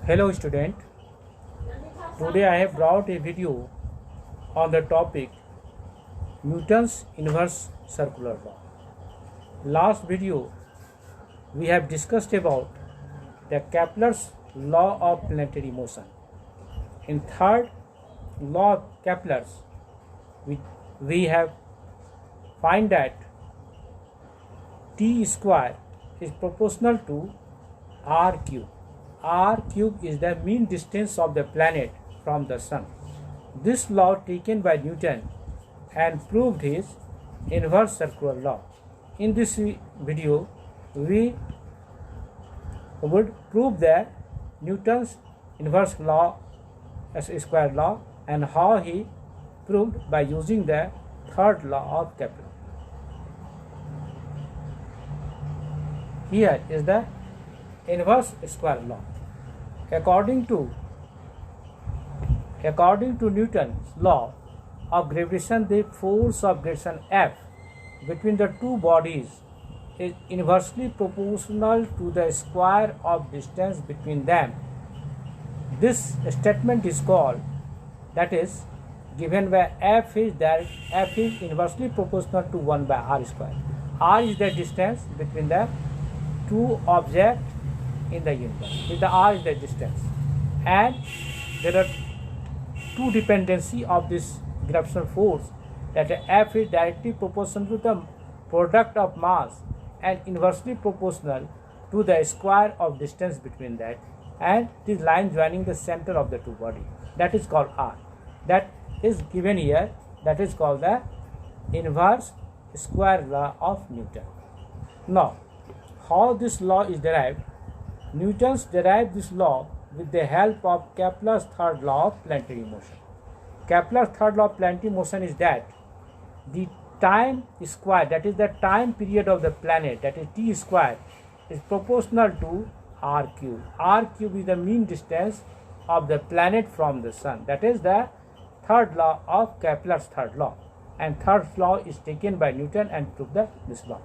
Hello student, today I have brought a video on the topic Newton's inverse circular law. Last video we have discussed about the Kepler's law of planetary motion. In third law of Kepler's we have find that T square is proportional to R cube. R cube is the mean distance of the planet from the sun. This law taken by Newton and proved his inverse circular law. In this video, we would prove that Newton's inverse law as square law and how he proved by using the third law of Kepler. Here is the inverse square law. According to Newton's law of gravitation, the force of gravitation F between the two bodies is inversely proportional to the square of distance between them. This statement is called, that is, given by F is inversely proportional to 1 by R square. R is the distance between the two objects in the universe. The R is the distance, and there are two dependency of this gravitational force, that F is directly proportional to the product of mass and inversely proportional to the square of distance between that, and this line joining the center of the two bodies, that is called R. That is given here, that is called the inverse square law of Newton. Now, how this law is derived? Newton's derived this law with the help of Kepler's third law of planetary motion. Kepler's third law of planetary motion is that the time square, that is the time period of the planet, that is T square, is proportional to R cube. R cube is the mean distance of the planet from the sun. That is the third law of Kepler's third law. And third law is taken by Newton and proved this law.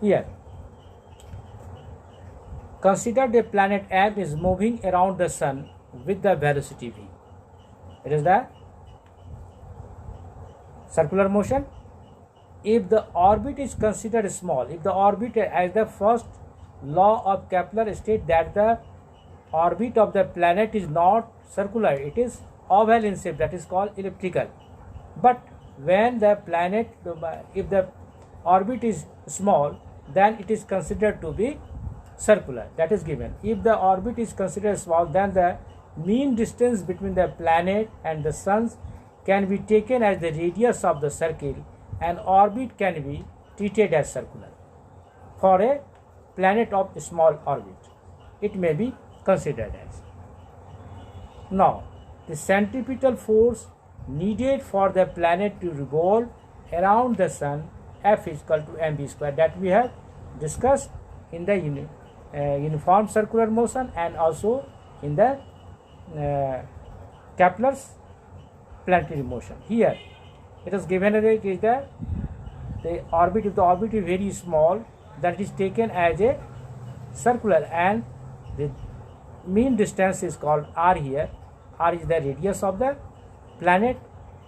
Here, consider the planet M is moving around the sun with the velocity v. It is the circular motion. If the orbit is considered small, if the orbit, as the first law of Kepler states that the orbit of the planet is not circular, it is oval in shape, that is called elliptical. But when the planet, if the orbit is small, then it is considered to be circular, that is given. If the orbit is considered small, then the mean distance between the planet and the sun can be taken as the radius of the circle, and orbit can be treated as circular. For a planet of small orbit, it may be considered as. Now, the centripetal force needed for the planet to revolve around the sun, F is equal to mv square, that we have discussed in the uniform circular motion and also in the Kepler's planetary motion. Here it is given that it is the orbit, if the orbit is very small, that is taken as a circular, and the mean distance is called R here. R is the radius of the planet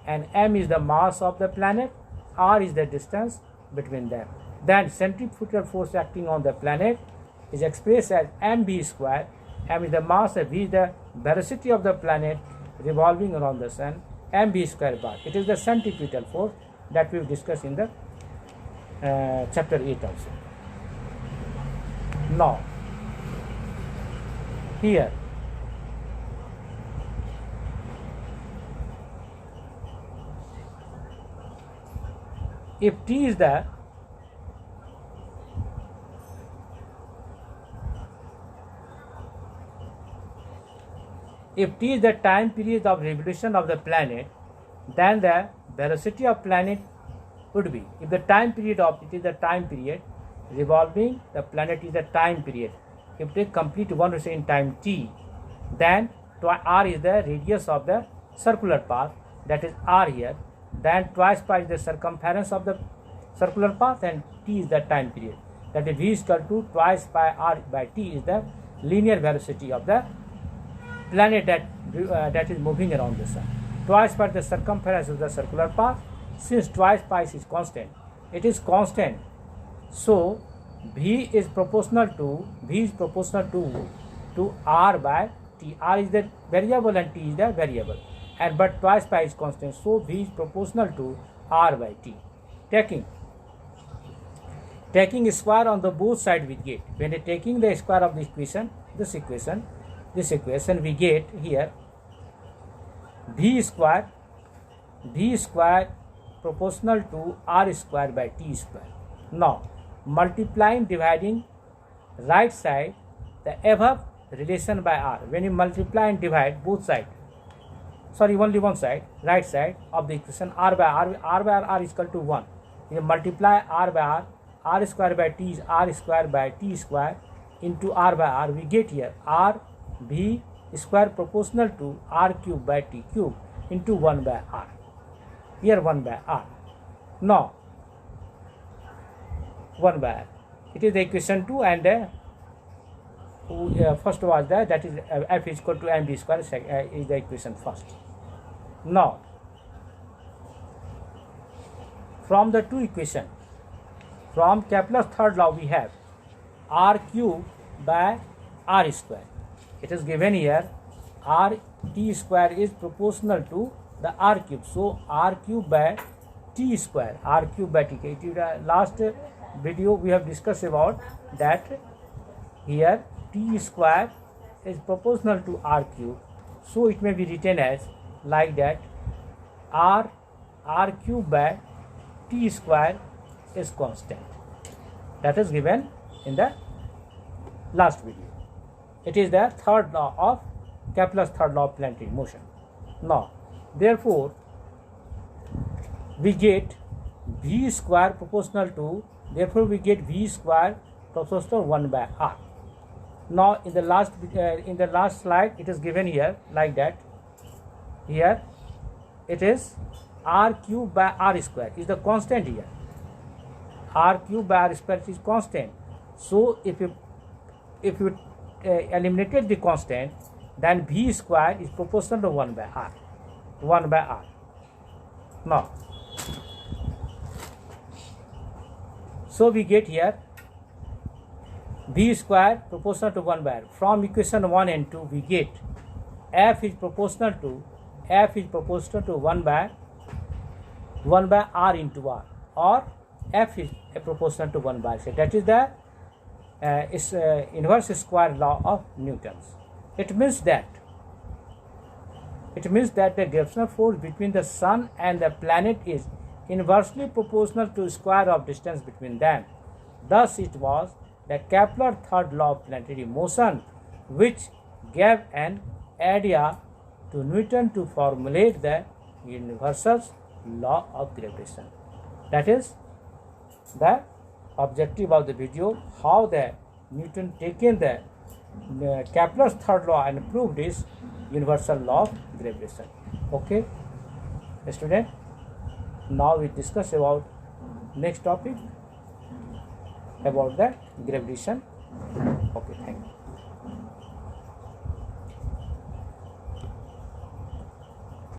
and m is the mass of the planet, R is the distance between them. Then centrifugal force acting on the planet is expressed as mv square. M is the mass, v is the velocity of the planet revolving around the sun, mv square bar. It is the centripetal force that we will discuss in the chapter 8 also. Now, here if T is the time period of revolution of the planet, then the velocity of planet would be, if the time period of it is the time period revolving the planet is the time period, if they complete one say in time t, then r is the radius of the circular path, that is r here, then twice pi is the circumference of the circular path, and t is the time period, that is v is equal to twice pi r by t is the linear velocity of the planet that is moving around the sun. Twice per the circumference of the circular path. Since twice pi is constant, it is constant. So V is proportional to R by T. R is the variable and T is the variable, and but twice pi is constant. So V is proportional to R by T. Taking square on the both side we get, when taking the square of this equation we get here V square proportional to R square by T square. Now dividing right side the above relation by R. When you multiply and divide both sides, only one side, right side of the equation, R by R is equal to 1. You multiply R by R square by T is R square by T square into R by R. We get here R V square proportional to R cube by T cube into 1 by R. Here 1 by R. Now 1 by R. It is the equation 2, and first was that is F is equal to mv square is the equation first. Now from the two equations, from Kepler's third law we have R cube by R square. It is given here R T square is proportional to the R cube. So R cube by T square, R cube by T. Last video we have discussed about that. Here T square is proportional to R cube. So it may be written as like that R cube by T square is constant. That is given in the last video. It is the third law of Kepler's third law of planetary motion. Now, therefore, we get V square proportional to, we get V square proportional to 1 by R. Now, in the last slide, it is given here like that. Here, it is R cube by R square is the constant here. R cube by R square is constant. So if you eliminated the constant, then V square is proportional to 1 by R. 1 by R. Now, so we get here V square proportional to 1 by R. From equation 1 and 2 we get F is proportional to 1 by R into R, or F is proportional to 1 by R. That is the inverse square law of Newton's. It means that the gravitational force between the sun and the planet is inversely proportional to square of distance between them. Thus it was the Kepler's third law of planetary motion which gave an idea to Newton to formulate the universal law of gravitation. That is the objective of the video, how the Newton taken the Kepler's third law and proved his universal law of gravitation. Okay, student, now we discuss about next topic about the gravitation. Okay, thank you.